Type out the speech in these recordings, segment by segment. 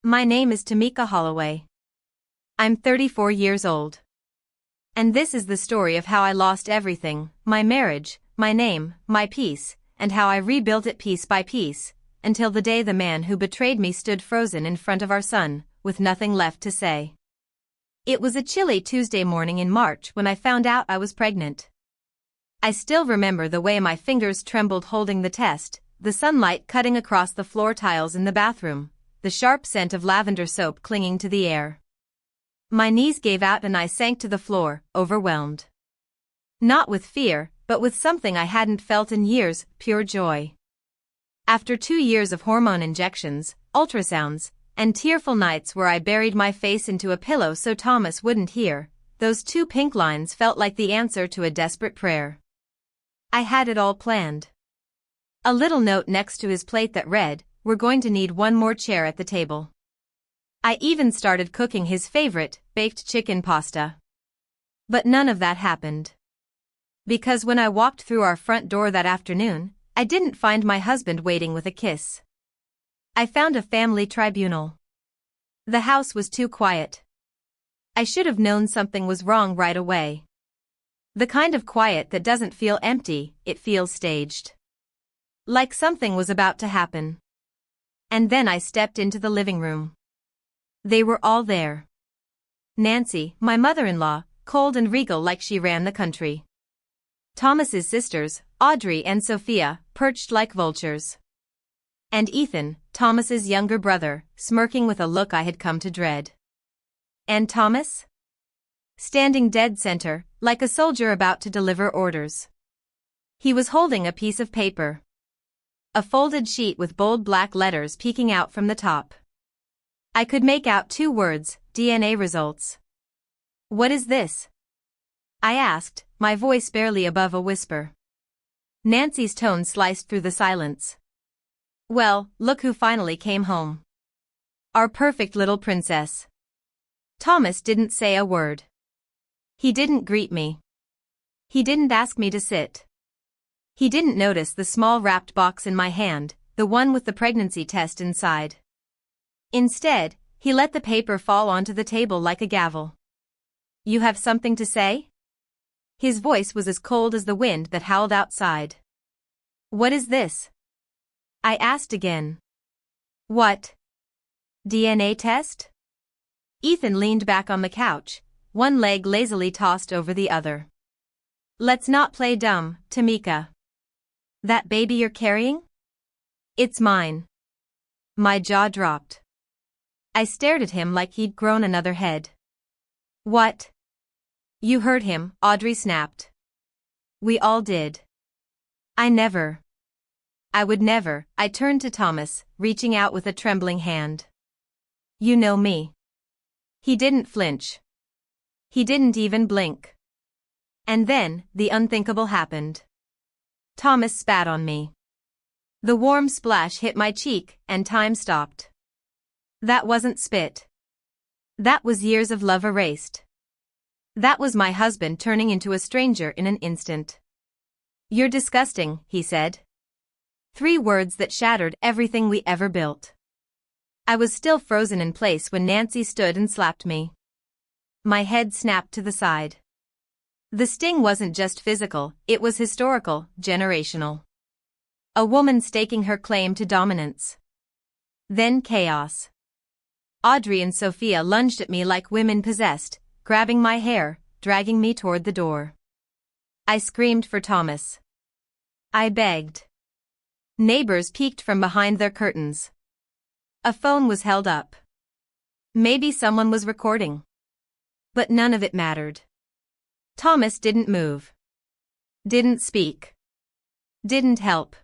My name is Tameka Holloway. I'm 34 years old. And this is the story of how I lost everything, my marriage, my name, my peace, and how I rebuilt it piece by piece, until the day the man who betrayed me stood frozen in front of our son, with nothing left to say. It was a chilly Tuesday morning in March when I found out I was pregnant. I still remember the way my fingers trembled holding the test, the sunlight cutting across the floor tiles in the bathroom, the sharp scent of lavender soap clinging to the air. My knees gave out and I sank to the floor, overwhelmed. Not with fear, but with something I hadn't felt in years, pure joy. After 2 years of hormone injections, ultrasounds, and tearful nights where I buried my face into a pillow so Thomas wouldn't hear, those 2 pink lines felt like the answer to a desperate prayer. I had it all planned. A little note next to his plate that read, "We're going to need one more chair at the table." I even started cooking his favorite, baked chicken pasta. But none of that happened. Because when I walked through our front door that afternoon, I didn't find my husband waiting with a kiss. I found a family tribunal. The house was too quiet. I should have known something was wrong right away. The kind of quiet that doesn't feel empty, it feels staged. Like something was about to happen. And then I stepped into the living room. They were all there. Nancy, my mother-in-law, cold and regal like she ran the country. Thomas's sisters, Audrey and Sophia, perched like vultures. And Ethan, Thomas's younger brother, smirking with a look I had come to dread. And Thomas? Standing dead center, like a soldier about to deliver orders. He was holding a piece of paper. A folded sheet with bold black letters peeking out from the top. I could make out 2 words, DNA results. "What is this?" I asked, my voice barely above a whisper. Nancy's tone sliced through the silence. "Well, look who finally came home. Our perfect little princess." Thomas didn't say a word. He didn't greet me. He didn't ask me to sit. He didn't notice the small wrapped box in my hand, the one with the pregnancy test inside. Instead, he let the paper fall onto the table like a gavel. "You have something to say?" His voice was as cold as the wind that howled outside. "What is this?" I asked again. "What? DNA test?" Ethan leaned back on the couch, one leg lazily tossed over the other. "Let's not play dumb, Tameka. That baby you're carrying? It's mine." My jaw dropped. I stared at him like he'd grown another head. "What?" "You heard him," Audrey snapped. "We all did." I would never, I turned to Thomas, reaching out with a trembling hand. "You know me." He didn't flinch. He didn't even blink. And then, the unthinkable happened. Thomas spat on me. The warm splash hit my cheek, and time stopped. That wasn't spit. That was years of love erased. That was my husband turning into a stranger in an instant. "You're disgusting," he said. 3 words that shattered everything we ever built. I was still frozen in place when Nancy stood and slapped me. My head snapped to the side. The sting wasn't just physical, it was historical, generational. A woman staking her claim to dominance. Then chaos. Audrey and Sophia lunged at me like women possessed, grabbing my hair, dragging me toward the door. I screamed for Thomas. I begged. Neighbors peeked from behind their curtains. A phone was held up. Maybe someone was recording. But none of it mattered. Thomas didn't move. Didn't speak. Didn't help.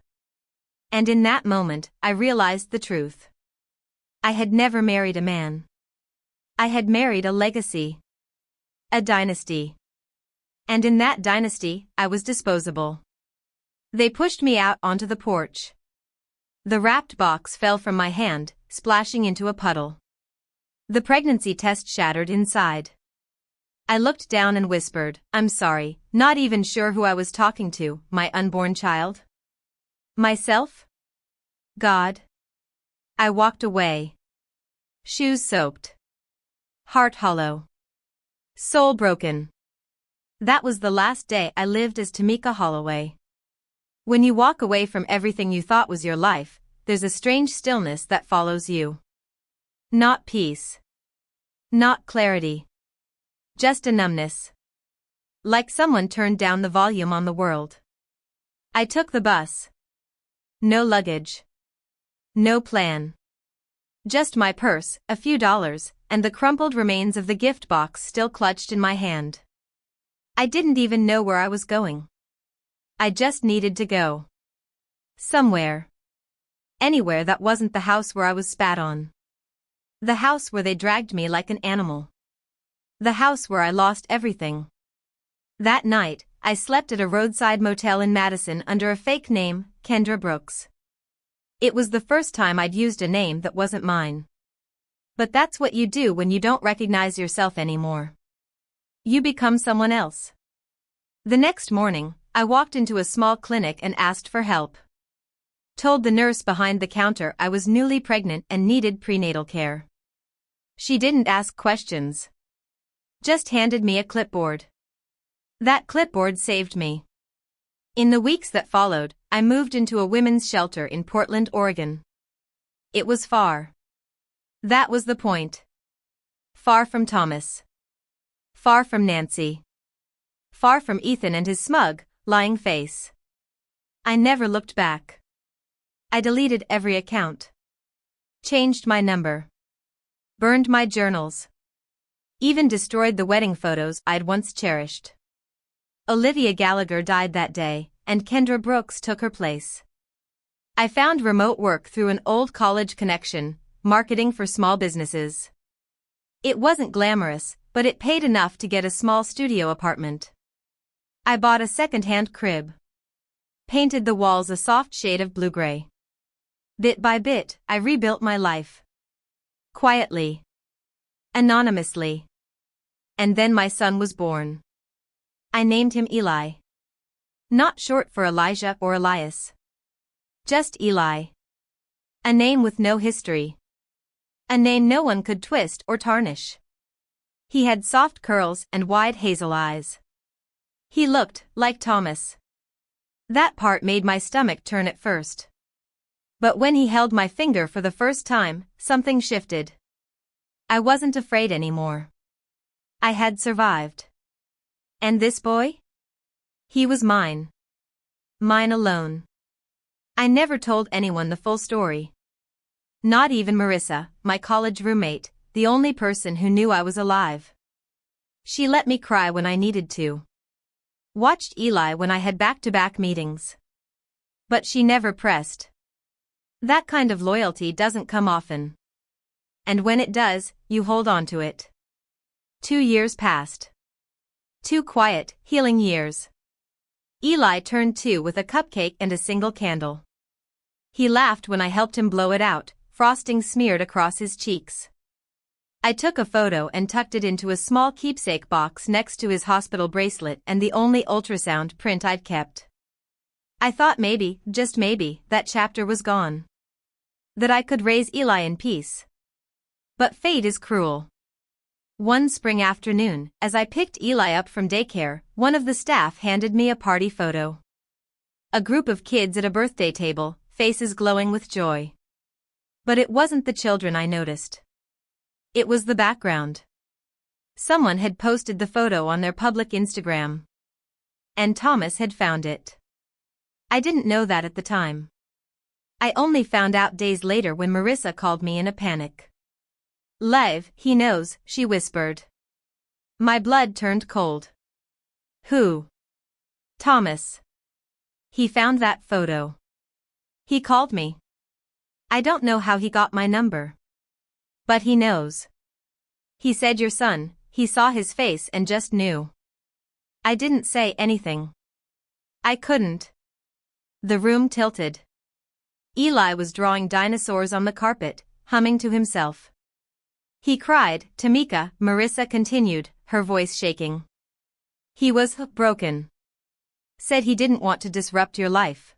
And in that moment, I realized the truth. I had never married a man. I had married a legacy. A dynasty. And in that dynasty, I was disposable. They pushed me out onto the porch. The wrapped box fell from my hand, splashing into a puddle. The pregnancy test shattered inside. I looked down and whispered, "I'm sorry," not even sure who I was talking to, my unborn child? Myself? God? I walked away. Shoes soaked. Heart hollow. Soul broken. That was the last day I lived as Tameka Holloway. When you walk away from everything you thought was your life, there's a strange stillness that follows you. Not peace. Not clarity. Just a numbness. Like someone turned down the volume on the world. I took the bus. No luggage. No plan. Just my purse, a few dollars, and the crumpled remains of the gift box still clutched in my hand. I didn't even know where I was going. I just needed to go. Somewhere. Anywhere that wasn't the house where I was spat on. The house where they dragged me like an animal. The house where I lost everything. That night, I slept at a roadside motel in Madison under a fake name, Kendra Brooks. It was the first time I'd used a name that wasn't mine. But that's what you do when you don't recognize yourself anymore. You become someone else. The next morning, I walked into a small clinic and asked for help. Told the nurse behind the counter I was newly pregnant and needed prenatal care. She didn't ask questions. Just handed me a clipboard. That clipboard saved me. In the weeks that followed, I moved into a women's shelter in Portland, Oregon. It was far. That was the point. Far from Thomas. Far from Nancy. Far from Ethan and his smug, lying face. I never looked back. I deleted every account. Changed my number. Burned my journals. Even destroyed the wedding photos I'd once cherished. Olivia Gallagher died that day, and Kendra Brooks took her place. I found remote work through an old college connection, marketing for small businesses. It wasn't glamorous, but it paid enough to get a small studio apartment. I bought a second-hand crib. Painted the walls a soft shade of blue-gray. Bit by bit, I rebuilt my life. Quietly. Anonymously. And then my son was born. I named him Eli. Not short for Elijah or Elias. Just Eli. A name with no history. A name no one could twist or tarnish. He had soft curls and wide hazel eyes. He looked like Thomas. That part made my stomach turn at first. But when he held my finger for the first time, something shifted. I wasn't afraid anymore. I had survived. And this boy? He was mine. Mine alone. I never told anyone the full story. Not even Marissa, my college roommate, the only person who knew I was alive. She let me cry when I needed to. Watched Eli when I had back-to-back meetings. But she never pressed. That kind of loyalty doesn't come often. And when it does, you hold on to it. 2 years passed. 2 quiet, healing years. Eli turned 2 with a cupcake and a single candle. He laughed when I helped him blow it out, frosting smeared across his cheeks. I took a photo and tucked it into a small keepsake box next to his hospital bracelet and the only ultrasound print I'd kept. I thought maybe, just maybe, that chapter was gone. That I could raise Eli in peace. But fate is cruel. One spring afternoon, as I picked Eli up from daycare, one of the staff handed me a party photo. A group of kids at a birthday table, faces glowing with joy. But it wasn't the children I noticed. It was the background. Someone had posted the photo on their public Instagram. And Thomas had found it. I didn't know that at the time. I only found out days later when Marissa called me in a panic. "Liv, he knows," she whispered. My blood turned cold. Who? Thomas. He found that photo. He called me. I don't know how he got my number. But he knows. He said your son, he saw his face and just knew. I didn't say anything. I couldn't. The room tilted. Eli was drawing dinosaurs on the carpet, humming to himself. He cried, "Tameka," Marissa continued, her voice shaking. He was broken. Said he didn't want to disrupt your life.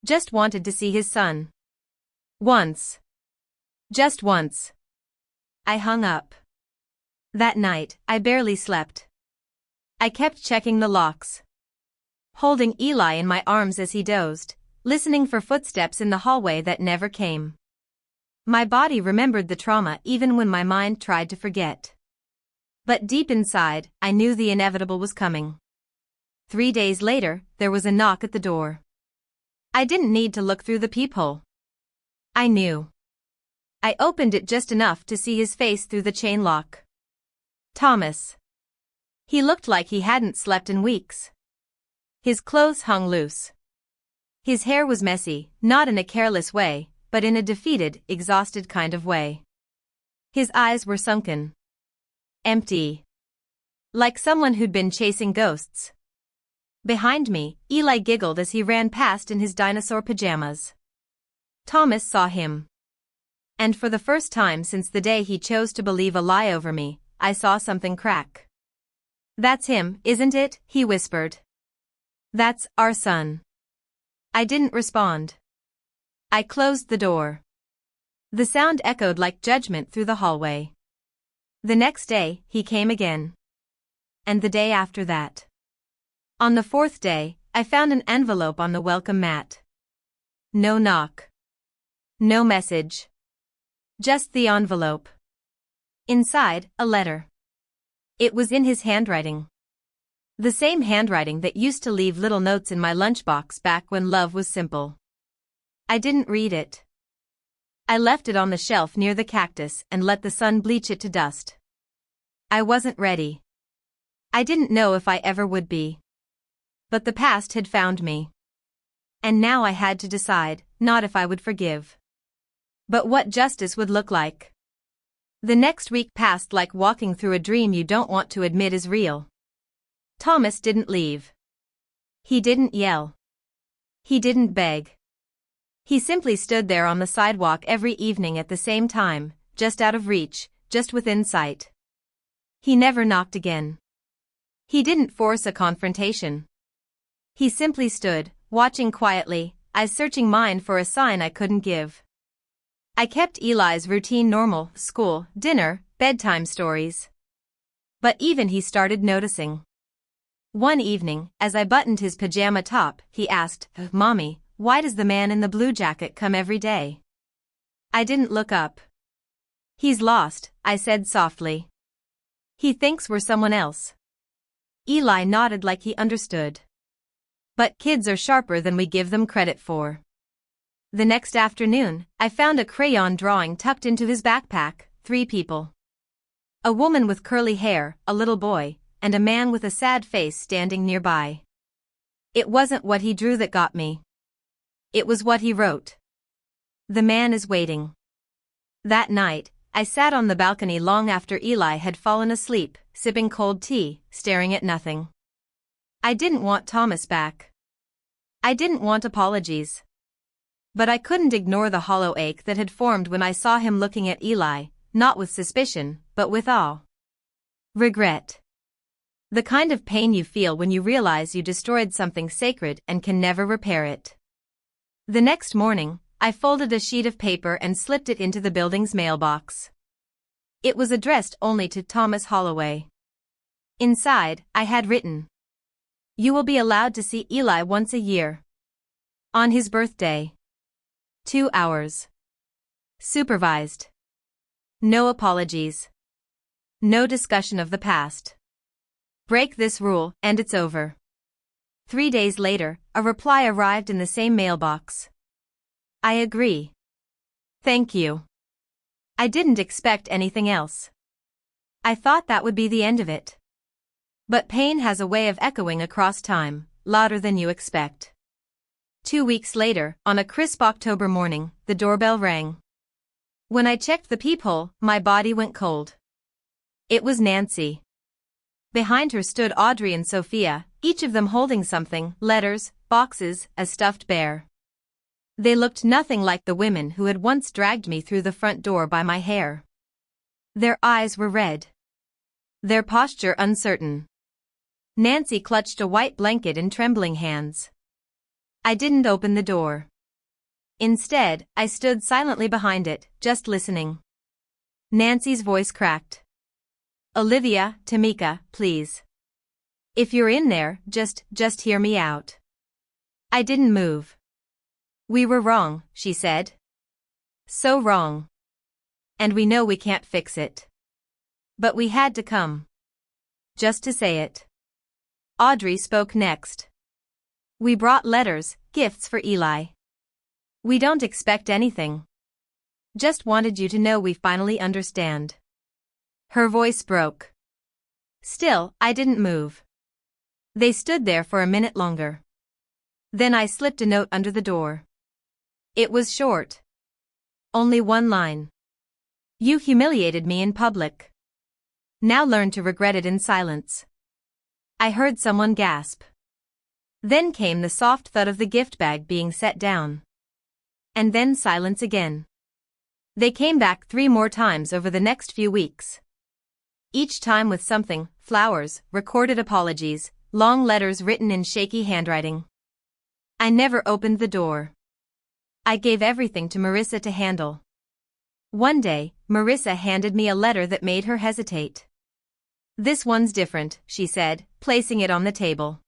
Just wanted to see his son. Once. Just once. I hung up. That night, I barely slept. I kept checking the locks. Holding Eli in my arms as he dozed, listening for footsteps in the hallway that never came. My body remembered the trauma even when my mind tried to forget. But deep inside, I knew the inevitable was coming. 3 days later, there was a knock at the door. I didn't need to look through the peephole. I knew. I opened it just enough to see his face through the chain lock. Thomas. He looked like he hadn't slept in weeks. His clothes hung loose. His hair was messy, not in a careless way, but in a defeated, exhausted kind of way. His eyes were sunken. Empty. Like someone who'd been chasing ghosts. Behind me, Eli giggled as he ran past in his dinosaur pajamas. Thomas saw him. And for the first time since the day he chose to believe a lie over me, I saw something crack. "That's him, isn't it?" he whispered. "That's our son." I didn't respond. I closed the door. The sound echoed like judgment through the hallway. The next day, he came again. And the day after that. On the 4th day, I found an envelope on the welcome mat. No knock. No message. Just the envelope. Inside, a letter. It was in his handwriting. The same handwriting that used to leave little notes in my lunchbox back when love was simple. I didn't read it. I left it on the shelf near the cactus and let the sun bleach it to dust. I wasn't ready. I didn't know if I ever would be. But the past had found me. And now I had to decide, not if I would forgive, but what justice would look like. The next week passed like walking through a dream you don't want to admit is real. Thomas didn't leave. He didn't yell. He didn't beg. He simply stood there on the sidewalk every evening at the same time, just out of reach, just within sight. He never knocked again. He didn't force a confrontation. He simply stood, watching quietly, eyes searching mine for a sign I couldn't give. I kept Eli's routine normal, school, dinner, bedtime stories. But even he started noticing. One evening, as I buttoned his pajama top, he asked, "Mommy, why does the man in the blue jacket come every day?" I didn't look up. "He's lost," I said softly. "He thinks we're someone else." Eli nodded like he understood. But kids are sharper than we give them credit for. The next afternoon, I found a crayon drawing tucked into his backpack, 3 people. A woman with curly hair, a little boy, and a man with a sad face standing nearby. It wasn't what he drew that got me. It was what he wrote. "The man is waiting." That night, I sat on the balcony long after Eli had fallen asleep, sipping cold tea, staring at nothing. I didn't want Thomas back. I didn't want apologies. But I couldn't ignore the hollow ache that had formed when I saw him looking at Eli, not with suspicion, but with awe. Regret. The kind of pain you feel when you realize you destroyed something sacred and can never repair it. The next morning, I folded a sheet of paper and slipped it into the building's mailbox. It was addressed only to Thomas Holloway. Inside, I had written, "You will be allowed to see Eli once a year. On his birthday. 2 hours. Supervised. No apologies. No discussion of the past. Break this rule, and it's over." 3 days later, a reply arrived in the same mailbox. "I agree. Thank you." I didn't expect anything else. I thought that would be the end of it. But pain has a way of echoing across time, louder than you expect. 2 weeks later, on a crisp October morning, the doorbell rang. When I checked the peephole, my body went cold. It was Nancy. Behind her stood Audrey and Sophia, each of them holding something, letters, boxes, a stuffed bear. They looked nothing like the women who had once dragged me through the front door by my hair. Their eyes were red. Their posture uncertain. Nancy clutched a white blanket in trembling hands. I didn't open the door. Instead, I stood silently behind it, just listening. Nancy's voice cracked. Olivia, Tameka, please. If you're in there, just hear me out. I didn't move. We were wrong, she said. So wrong. And we know we can't fix it. But we had to come. Just to say it. Audrey spoke next. We brought letters, gifts for Eli. We don't expect anything. Just wanted you to know we finally understand. Her voice broke. Still, I didn't move. They stood there for a minute longer. Then I slipped a note under the door. It was short. Only one line. You humiliated me in public. Now learn to regret it in silence. I heard someone gasp. Then came the soft thud of the gift bag being set down. And then silence again. They came back 3 more times over the next few weeks. Each time with something, flowers, recorded apologies, long letters written in shaky handwriting. I never opened the door. I gave everything to Marissa to handle. One day, Marissa handed me a letter that made her hesitate. This one's different, she said, placing it on the table.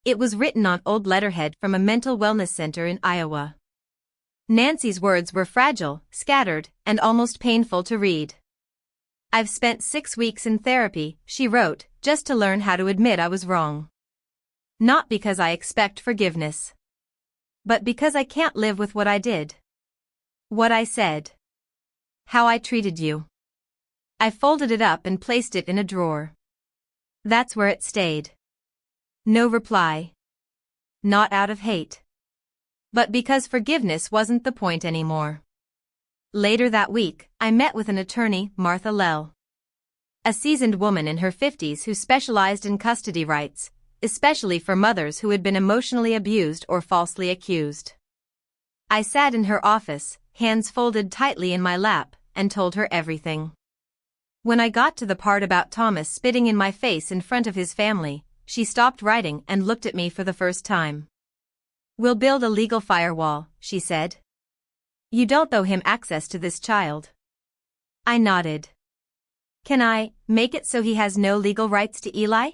It was written on old letterhead from a mental wellness center in Iowa. Nancy's words were fragile, scattered, and almost painful to read. I've spent 6 weeks in therapy, she wrote, just to learn how to admit I was wrong. Not because I expect forgiveness. But because I can't live with what I did. What I said. How I treated you. I folded it up and placed it in a drawer. That's where it stayed. No reply. Not out of hate. But because forgiveness wasn't the point anymore. Later that week, I met with an attorney, Martha Lell. A seasoned woman in her 50s who specialized in custody rights, especially for mothers who had been emotionally abused or falsely accused. I sat in her office, hands folded tightly in my lap, and told her everything. When I got to the part about Thomas spitting in my face in front of his family, she stopped writing and looked at me for the first time. We'll build a legal firewall, she said. You don't owe him access to this child. I nodded. Can I make it so he has no legal rights to Eli?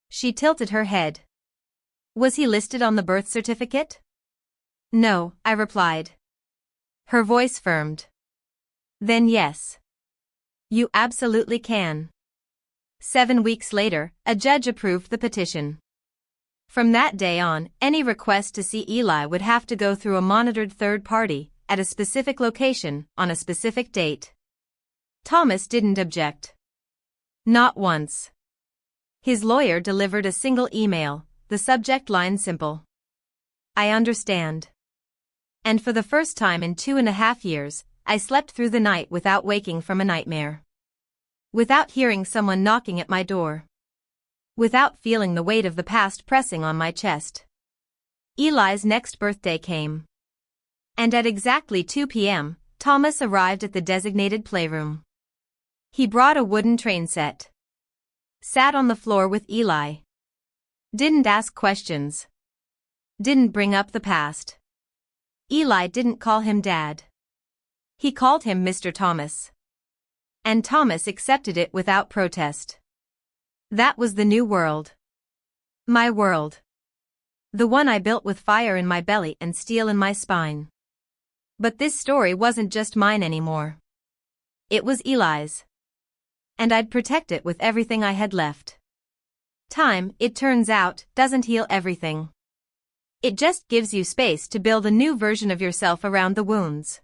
She tilted her head. Was he listed on the birth certificate? No, I replied. Her voice firmed. Then yes. You absolutely can. 7 weeks later, a judge approved the petition. From that day on, any request to see Eli would have to go through a monitored third party, at a specific location, on a specific date. Thomas didn't object. Not once. His lawyer delivered a single email, the subject line simple. I understand. And for the first time in 2.5 years, I slept through the night without waking from a nightmare. Without hearing someone knocking at my door. Without feeling the weight of the past pressing on my chest. Eli's next birthday came. And at exactly 2 p.m., Thomas arrived at the designated playroom. He brought a wooden train set. Sat on the floor with Eli. Didn't ask questions. Didn't bring up the past. Eli didn't call him Dad. He called him Mr. Thomas. And Thomas accepted it without protest. That was the new world. My world. The one I built with fire in my belly and steel in my spine. But this story wasn't just mine anymore. It was Eli's. And I'd protect it with everything I had left. Time, it turns out, doesn't heal everything. It just gives you space to build a new version of yourself around the wounds.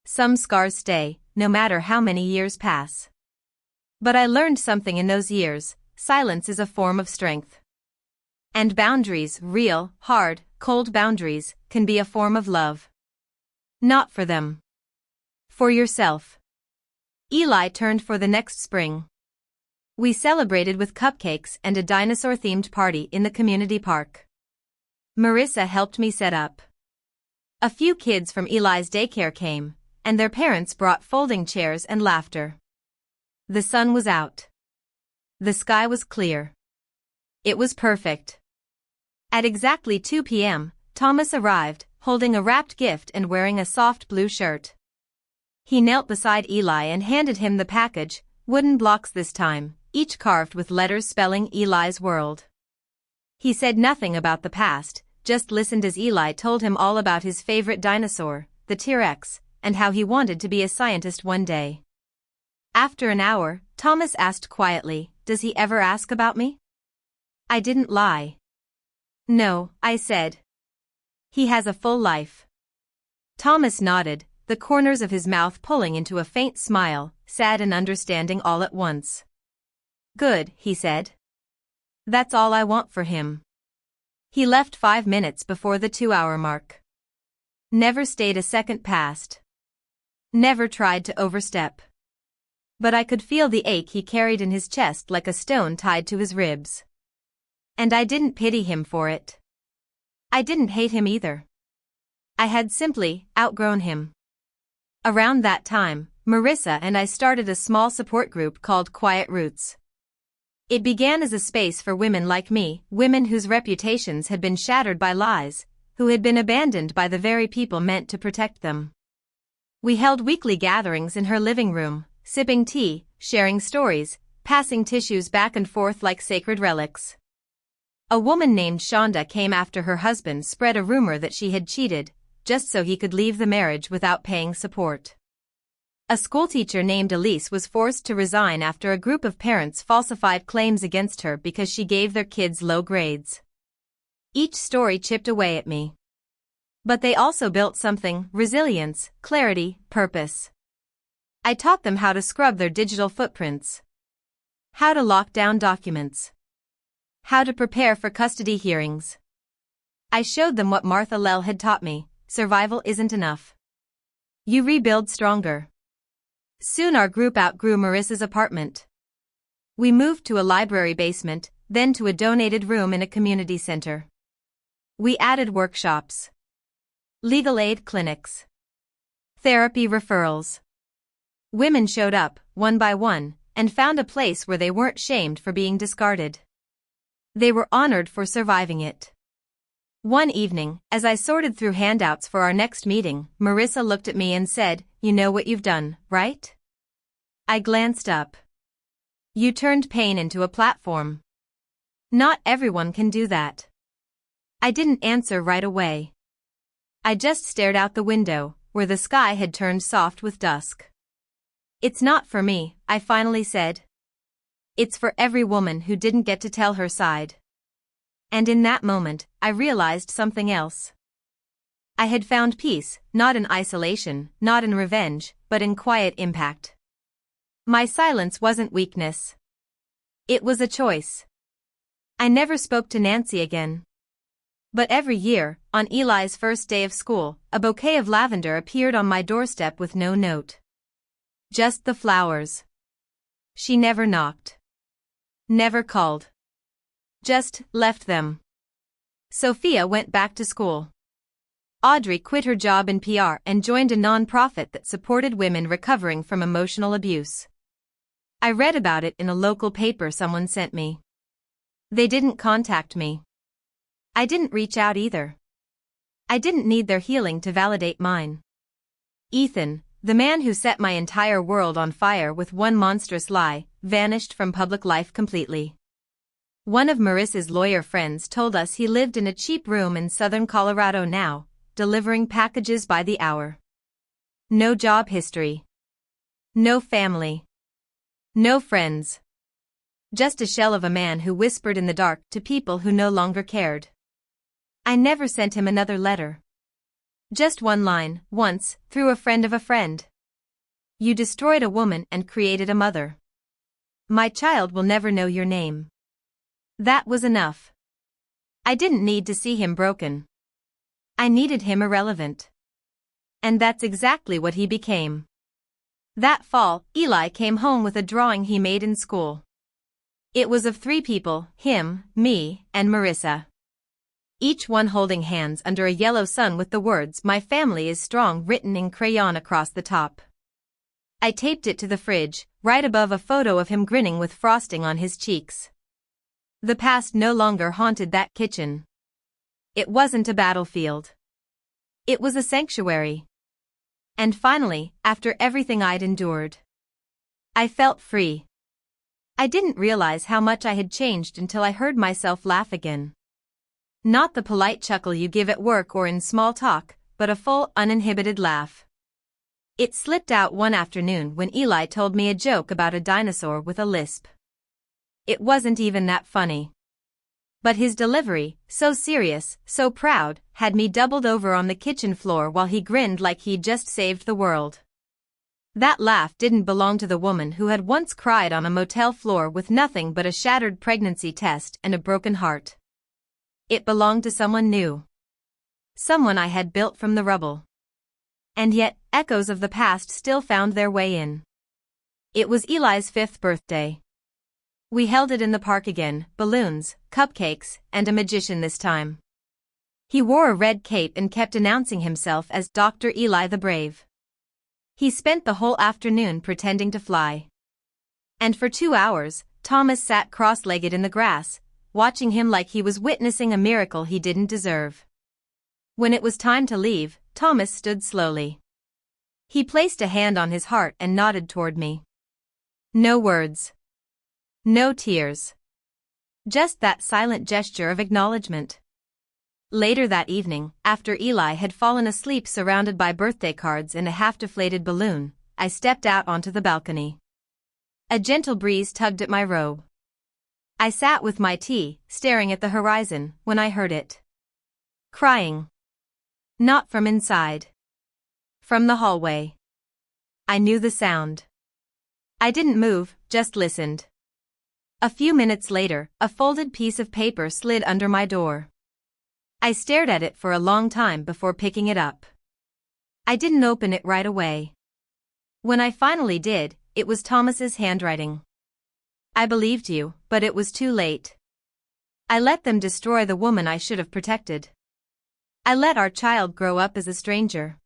Some scars stay, no matter how many years pass. But I learned something in those years: silence is a form of strength. And boundaries, real, hard, cold boundaries, can be a form of love. Not for them. For yourself. Eli turned for the next spring. We celebrated with cupcakes and a dinosaur-themed party in the community park. Marissa helped me set up. A few kids from Eli's daycare came, and their parents brought folding chairs and laughter. The sun was out. The sky was clear. It was perfect. At exactly 2 p.m., Thomas arrived, holding a wrapped gift and wearing a soft blue shirt. He knelt beside Eli and handed him the package, wooden blocks this time, each carved with letters spelling Eli's world. He said nothing about the past, just listened as Eli told him all about his favorite dinosaur, the T-Rex, and how he wanted to be a scientist one day. After an hour, Thomas asked quietly, "Does he ever ask about me?" I didn't lie. "No," I said. "He has a full life." Thomas nodded, the corners of his mouth pulling into a faint smile, sad and understanding all at once. "Good," he said. "That's all I want for him." He left 5 minutes before the 2-hour mark. Never stayed a second past. Never tried to overstep. But I could feel the ache he carried in his chest like a stone tied to his ribs. And I didn't pity him for it. I didn't hate him either. I had simply outgrown him. Around that time, Marissa and I started a small support group called Quiet Roots. It began as a space for women like me, women whose reputations had been shattered by lies, who had been abandoned by the very people meant to protect them. We held weekly gatherings in her living room, sipping tea, sharing stories, passing tissues back and forth like sacred relics. A woman named Shonda came after her husband spread a rumor that she had cheated, just so he could leave the marriage without paying support. A schoolteacher named Elise was forced to resign after a group of parents falsified claims against her because she gave their kids low grades. Each story chipped away at me. But they also built something: resilience, clarity, purpose. I taught them how to scrub their digital footprints, how to lock down documents, how to prepare for custody hearings. I showed them what Martha Lell had taught me: survival isn't enough. You rebuild stronger. Soon our group outgrew Marissa's apartment. We moved to a library basement, then to a donated room in a community center. We added workshops, legal aid clinics, therapy referrals. Women showed up, one by one, and found a place where they weren't shamed for being discarded. They were honored for surviving it. One evening, as I sorted through handouts for our next meeting, Marissa looked at me and said, "You know what you've done, right?" I glanced up. "You turned pain into a platform." Not everyone can do that. I didn't answer right away. I just stared out the window, where the sky had turned soft with dusk. "It's not for me," I finally said. "It's for every woman who didn't get to tell her side." And in that moment, I realized something else. I had found peace, not in isolation, not in revenge, but in quiet impact. My silence wasn't weakness. It was a choice. I never spoke to Nancy again. But every year, on Eli's first day of school, a bouquet of lavender appeared on my doorstep with no note. Just the flowers. She never knocked. Never called. Just left them. Sophia went back to school. Audrey quit her job in PR and joined a nonprofit that supported women recovering from emotional abuse. I read about it in a local paper someone sent me. They didn't contact me. I didn't reach out either. I didn't need their healing to validate mine. Ethan, the man who set my entire world on fire with one monstrous lie, vanished from public life completely. One of Marissa's lawyer friends told us he lived in a cheap room in southern Colorado now, delivering packages by the hour. No job history. No family. No friends. Just a shell of a man who whispered in the dark to people who no longer cared. I never sent him another letter. Just one line, once, through a friend of a friend. "You destroyed a woman and created a mother. My child will never know your name." That was enough. I didn't need to see him broken. I needed him irrelevant. And that's exactly what he became. That fall, Eli came home with a drawing he made in school. It was of 3 people, him, me, and Marissa. Each one holding hands under a yellow sun with the words "My family is strong" written in crayon across the top. I taped it to the fridge, right above a photo of him grinning with frosting on his cheeks. The past no longer haunted that kitchen. It wasn't a battlefield. It was a sanctuary. And finally, after everything I'd endured, I felt free. I didn't realize how much I had changed until I heard myself laugh again. Not the polite chuckle you give at work or in small talk, but a full, uninhibited laugh. It slipped out one afternoon when Eli told me a joke about a dinosaur with a lisp. It wasn't even that funny. But his delivery, so serious, so proud, had me doubled over on the kitchen floor while he grinned like he'd just saved the world. That laugh didn't belong to the woman who had once cried on a motel floor with nothing but a shattered pregnancy test and a broken heart. It belonged to someone new. Someone I had built from the rubble. And yet, echoes of the past still found their way in. It was Eli's 5th birthday. We held it in the park again, balloons, cupcakes, and a magician this time. He wore a red cape and kept announcing himself as Dr. Eli the Brave. He spent the whole afternoon pretending to fly. And for 2 hours, Thomas sat cross-legged in the grass, watching him like he was witnessing a miracle he didn't deserve. When it was time to leave, Thomas stood slowly. He placed a hand on his heart and nodded toward me. No words. No tears. Just that silent gesture of acknowledgement. Later that evening, after Eli had fallen asleep surrounded by birthday cards and a half-deflated balloon, I stepped out onto the balcony. A gentle breeze tugged at my robe. I sat with my tea, staring at the horizon, when I heard it. Crying. Not from inside. From the hallway. I knew the sound. I didn't move, just listened. A few minutes later, a folded piece of paper slid under my door. I stared at it for a long time before picking it up. I didn't open it right away. When I finally did, it was Thomas's handwriting. I believed you, but it was too late. I let them destroy the woman I should have protected. I let our child grow up as a stranger.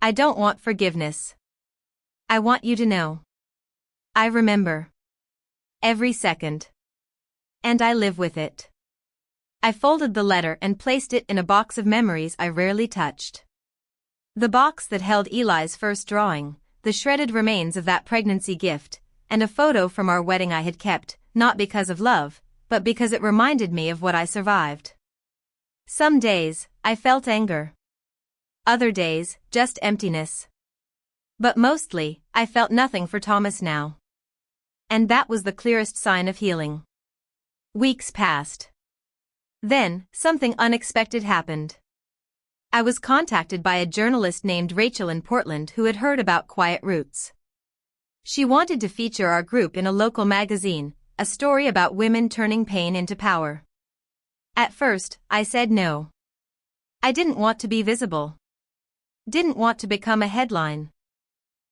I don't want forgiveness. I want you to know. I remember. Every second. And I live with it. I folded the letter and placed it in a box of memories I rarely touched. The box that held Eli's first drawing, the shredded remains of that pregnancy gift, and a photo from our wedding I had kept, not because of love, but because it reminded me of what I survived. Some days, I felt anger. Other days, just emptiness. But mostly, I felt nothing for Thomas now. And that was the clearest sign of healing. Weeks passed. Then, something unexpected happened. I was contacted by a journalist named Rachel in Portland who had heard about Quiet Roots. She wanted to feature our group in a local magazine, a story about women turning pain into power. At first, I said no. I didn't want to be visible. Didn't want to become a headline.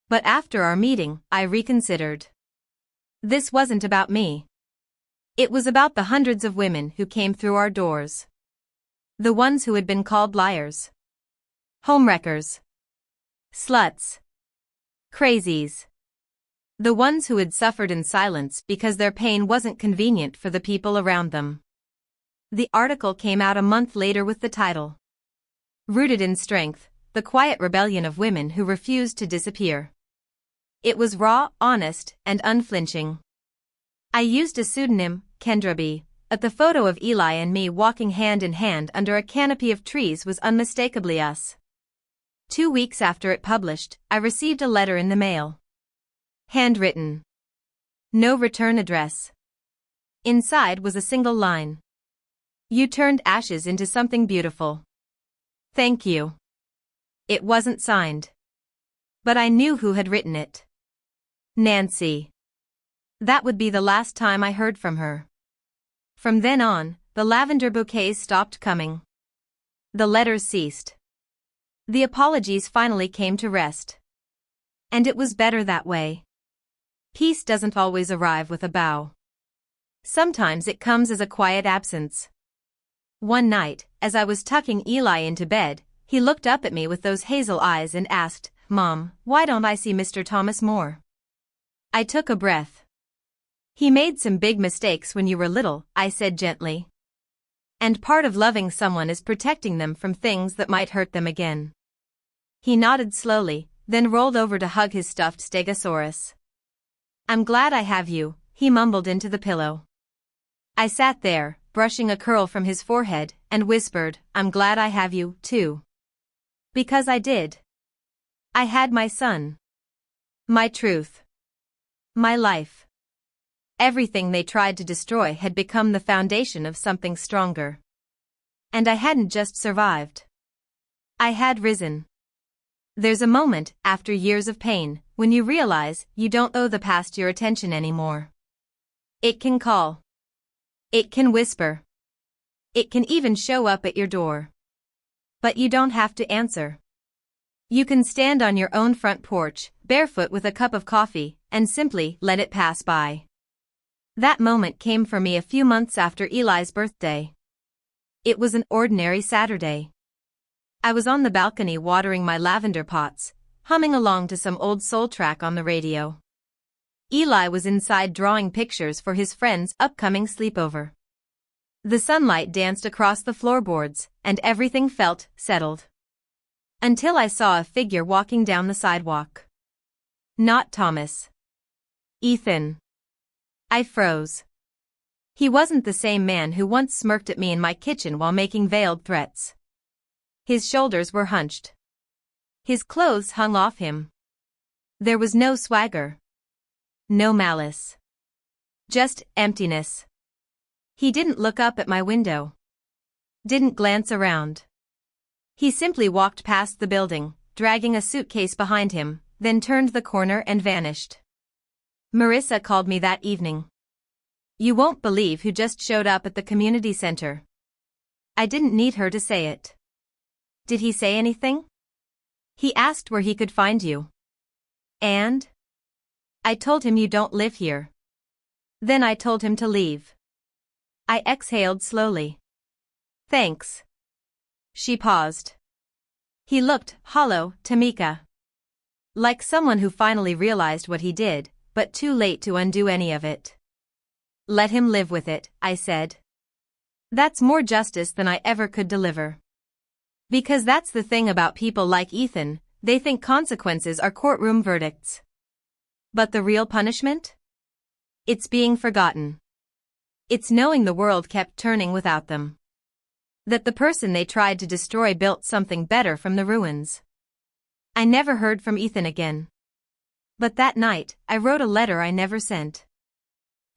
But after our meeting, I reconsidered. This wasn't about me. It was about the hundreds of women who came through our doors. The ones who had been called liars. Homewreckers. Sluts. Crazies. The ones who had suffered in silence because their pain wasn't convenient for the people around them. The article came out a month later with the title, Rooted in Strength, the Quiet Rebellion of Women Who Refused to Disappear. It was raw, honest, and unflinching. I used a pseudonym, Kendra B., but the photo of Eli and me walking hand in hand under a canopy of trees was unmistakably us. 2 weeks after it published, I received a letter in the mail. Handwritten. No return address. Inside was a single line. You turned ashes into something beautiful. Thank you. It wasn't signed. But I knew who had written it. Nancy. That would be the last time I heard from her. From then on, the lavender bouquets stopped coming. The letters ceased. The apologies finally came to rest. And it was better that way. Peace doesn't always arrive with a bow. Sometimes it comes as a quiet absence. One night, as I was tucking Eli into bed, he looked up at me with those hazel eyes and asked, "Mom, why don't I see Mr. Thomas more?" I took a breath. "He made some big mistakes when you were little," I said gently. "And part of loving someone is protecting them from things that might hurt them again." He nodded slowly, then rolled over to hug his stuffed stegosaurus. I'm glad I have you, he mumbled into the pillow. I sat there, brushing a curl from his forehead, and whispered, I'm glad I have you, too. Because I did. I had my son. My truth. My life. Everything they tried to destroy had become the foundation of something stronger. And I hadn't just survived. I had risen. There's a moment, after years of pain, when you realize you don't owe the past your attention anymore. It can call. It can whisper. It can even show up at your door. But you don't have to answer. You can stand on your own front porch, barefoot with a cup of coffee, and simply let it pass by. That moment came for me a few months after Eli's birthday. It was an ordinary Saturday. I was on the balcony watering my lavender pots, humming along to some old soul track on the radio. Eli was inside drawing pictures for his friend's upcoming sleepover. The sunlight danced across the floorboards, and everything felt settled. Until I saw a figure walking down the sidewalk. Not Thomas. Ethan. I froze. He wasn't the same man who once smirked at me in my kitchen while making veiled threats. His shoulders were hunched. His clothes hung off him. There was no swagger. No malice. Just emptiness. He didn't look up at my window. Didn't glance around. He simply walked past the building, dragging a suitcase behind him, then turned the corner and vanished. Marissa called me that evening. You won't believe who just showed up at the community center. I didn't need her to say it. Did he say anything? He asked where he could find you. And? I told him you don't live here. Then I told him to leave. I exhaled slowly. Thanks. She paused. He looked hollow, Tameka. Like someone who finally realized what he did, but too late to undo any of it. Let him live with it, I said. That's more justice than I ever could deliver. Because that's the thing about people like Ethan, they think consequences are courtroom verdicts. But the real punishment? It's being forgotten. It's knowing the world kept turning without them. That the person they tried to destroy built something better from the ruins. I never heard from Ethan again. But that night, I wrote a letter I never sent.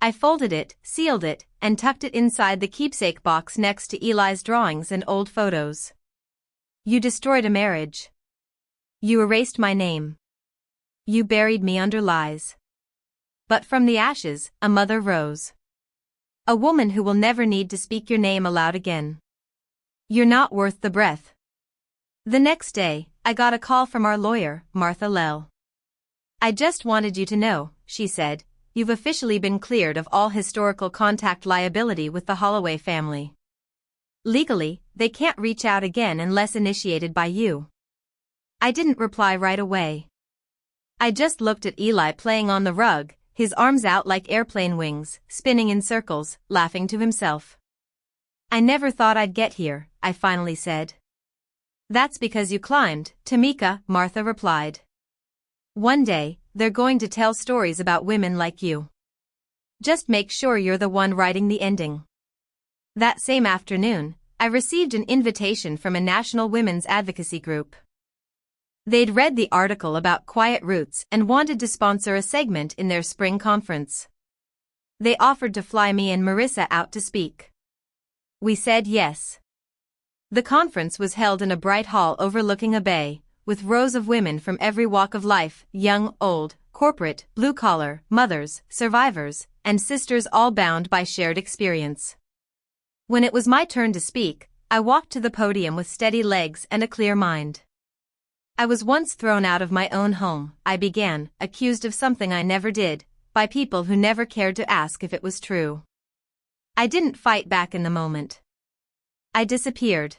I folded it, sealed it, and tucked it inside the keepsake box next to Eli's drawings and old photos. You destroyed a marriage. You erased my name. You buried me under lies. But from the ashes, a mother rose. A woman who will never need to speak your name aloud again. You're not worth the breath. The next day, I got a call from our lawyer, Martha Lell. I just wanted you to know, she said, you've officially been cleared of all historical contact liability with the Holloway family. Legally, they can't reach out again unless initiated by you. I didn't reply right away. I just looked at Eli playing on the rug, his arms out like airplane wings, spinning in circles, laughing to himself. I never thought I'd get here, I finally said. That's because you climbed, Tameka, Martha replied. One day, they're going to tell stories about women like you. Just make sure you're the one writing the ending. That same afternoon, I received an invitation from a national women's advocacy group. They'd read the article about Quiet Roots and wanted to sponsor a segment in their spring conference. They offered to fly me and Marissa out to speak. We said yes. The conference was held in a bright hall overlooking a bay, with rows of women from every walk of life, young, old, corporate, blue-collar, mothers, survivors, and sisters all bound by shared experience. When it was my turn to speak, I walked to the podium with steady legs and a clear mind. I was once thrown out of my own home, I began, accused of something I never did, by people who never cared to ask if it was true. I didn't fight back in the moment. I disappeared.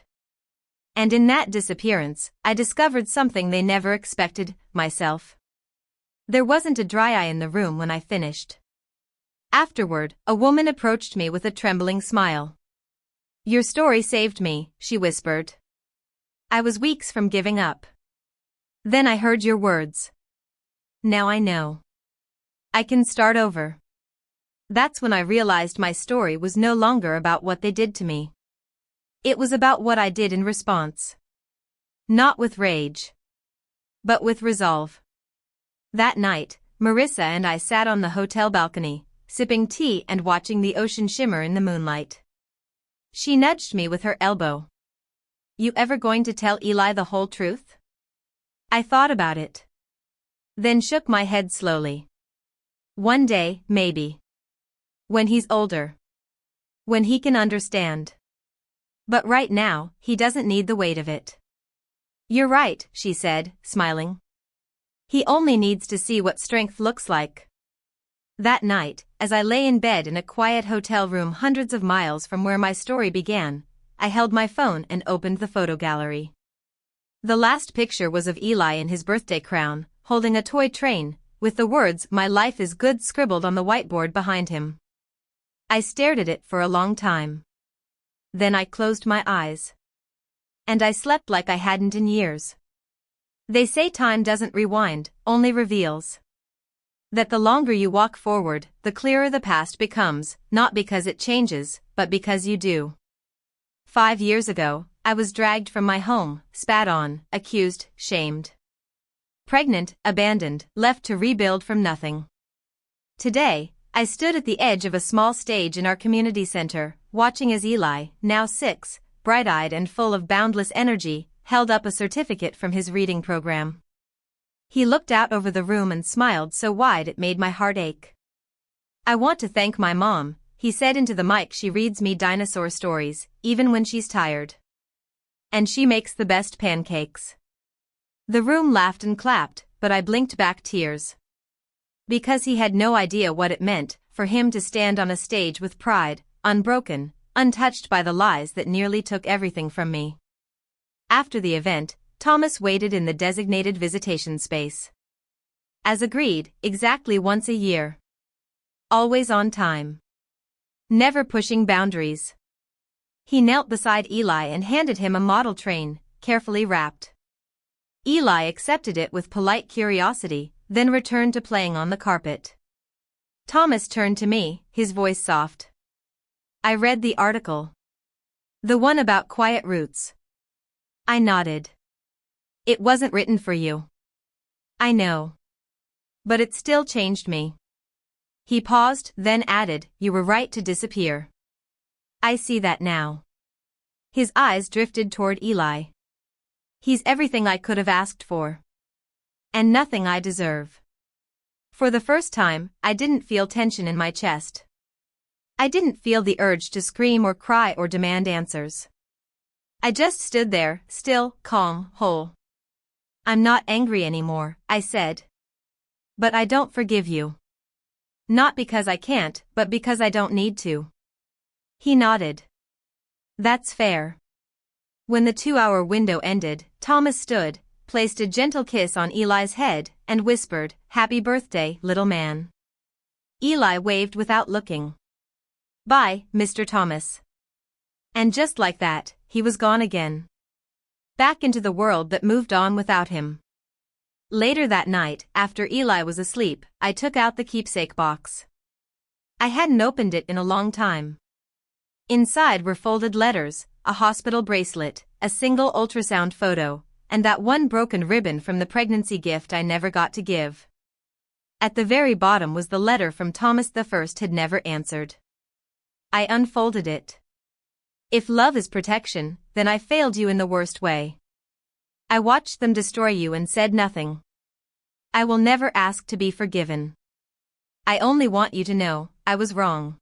And in that disappearance, I discovered something they never expected, myself. There wasn't a dry eye in the room when I finished. Afterward, a woman approached me with a trembling smile. Your story saved me, she whispered. I was weeks from giving up. Then I heard your words. Now I know. I can start over. That's when I realized my story was no longer about what they did to me. It was about what I did in response. Not with rage, but with resolve. That night, Marissa and I sat on the hotel balcony, sipping tea and watching the ocean shimmer in the moonlight. She nudged me with her elbow. You ever going to tell Eli the whole truth? I thought about it. Then shook my head slowly. One day, maybe. When he's older. When he can understand. But right now, he doesn't need the weight of it. You're right, she said, smiling. He only needs to see what strength looks like. That night, as I lay in bed in a quiet hotel room hundreds of miles from where my story began, I held my phone and opened the photo gallery. The last picture was of Eli in his birthday crown, holding a toy train, with the words "My life is good" scribbled on the whiteboard behind him. I stared at it for a long time. Then I closed my eyes. And I slept like I hadn't in years. They say time doesn't rewind, only reveals. That the longer you walk forward, the clearer the past becomes, not because it changes, but because you do. 5 years ago, I was dragged from my home, spat on, accused, shamed. Pregnant, abandoned, left to rebuild from nothing. Today, I stood at the edge of a small stage in our community center, watching as Eli, now 6, bright-eyed and full of boundless energy, held up a certificate from his reading program. He looked out over the room and smiled so wide it made my heart ache. I want to thank my mom, he said into the mic. She reads me dinosaur stories, even when she's tired. And she makes the best pancakes. The room laughed and clapped, but I blinked back tears. Because he had no idea what it meant for him to stand on a stage with pride, unbroken, untouched by the lies that nearly took everything from me. After the event, Thomas waited in the designated visitation space. As agreed, exactly once a year. Always on time. Never pushing boundaries. He knelt beside Eli and handed him a model train, carefully wrapped. Eli accepted it with polite curiosity, then returned to playing on the carpet. Thomas turned to me, his voice soft. I read the article. The one about quiet roots. I nodded. It wasn't written for you. I know. But it still changed me. He paused, then added, you were right to disappear. I see that now. His eyes drifted toward Eli. He's everything I could have asked for. And nothing I deserve. For the first time, I didn't feel tension in my chest. I didn't feel the urge to scream or cry or demand answers. I just stood there, still, calm, whole. I'm not angry anymore, I said. But I don't forgive you. Not because I can't, but because I don't need to. He nodded. That's fair. When the 2-hour window ended, Thomas stood, placed a gentle kiss on Eli's head, and whispered, Happy birthday, little man. Eli waved without looking. Bye, Mr. Thomas. And just like that, he was gone again. Back into the world that moved on without him. Later that night, after Eli was asleep, I took out the keepsake box. I hadn't opened it in a long time. Inside were folded letters, a hospital bracelet, a single ultrasound photo, and that one broken ribbon from the pregnancy gift I never got to give. At the very bottom was the letter from Thomas the first had never answered. I unfolded it. If love is protection, then I failed you in the worst way. I watched them destroy you and said nothing. I will never ask to be forgiven. I only want you to know, I was wrong.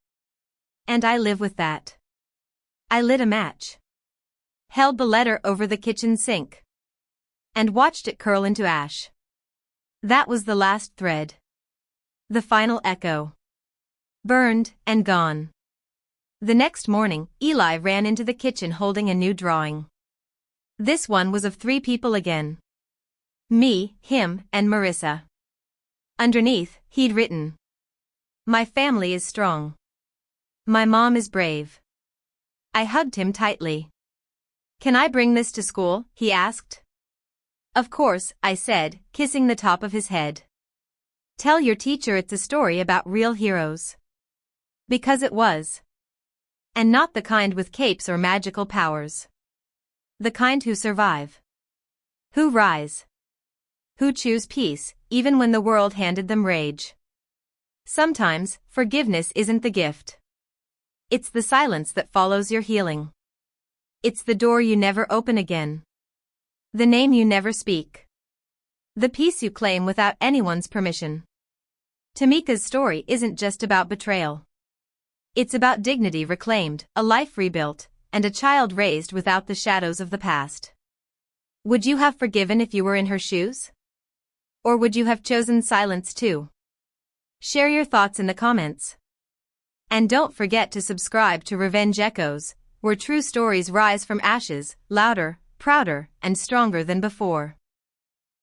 And I live with that. I lit a match. Held the letter over the kitchen sink. And watched it curl into ash. That was the last thread. The final echo. Burned and gone. The next morning, Eli ran into the kitchen holding a new drawing. This one was of 3 people again. Me, him, and Marissa. Underneath, he'd written, My family is strong. My mom is brave. I hugged him tightly. Can I bring this to school? He asked. Of course, I said, kissing the top of his head. Tell your teacher it's a story about real heroes. Because it was. And not the kind with capes or magical powers. The kind who survive. Who rise. Who choose peace, even when the world handed them rage. Sometimes, forgiveness isn't the gift. It's the silence that follows your healing. It's the door you never open again. The name you never speak. The peace you claim without anyone's permission. Tameka's story isn't just about betrayal. It's about dignity reclaimed, a life rebuilt, and a child raised without the shadows of the past. Would you have forgiven if you were in her shoes? Or would you have chosen silence too? Share your thoughts in the comments. And don't forget to subscribe to Revenge Echoes, where true stories rise from ashes, louder, prouder, and stronger than before.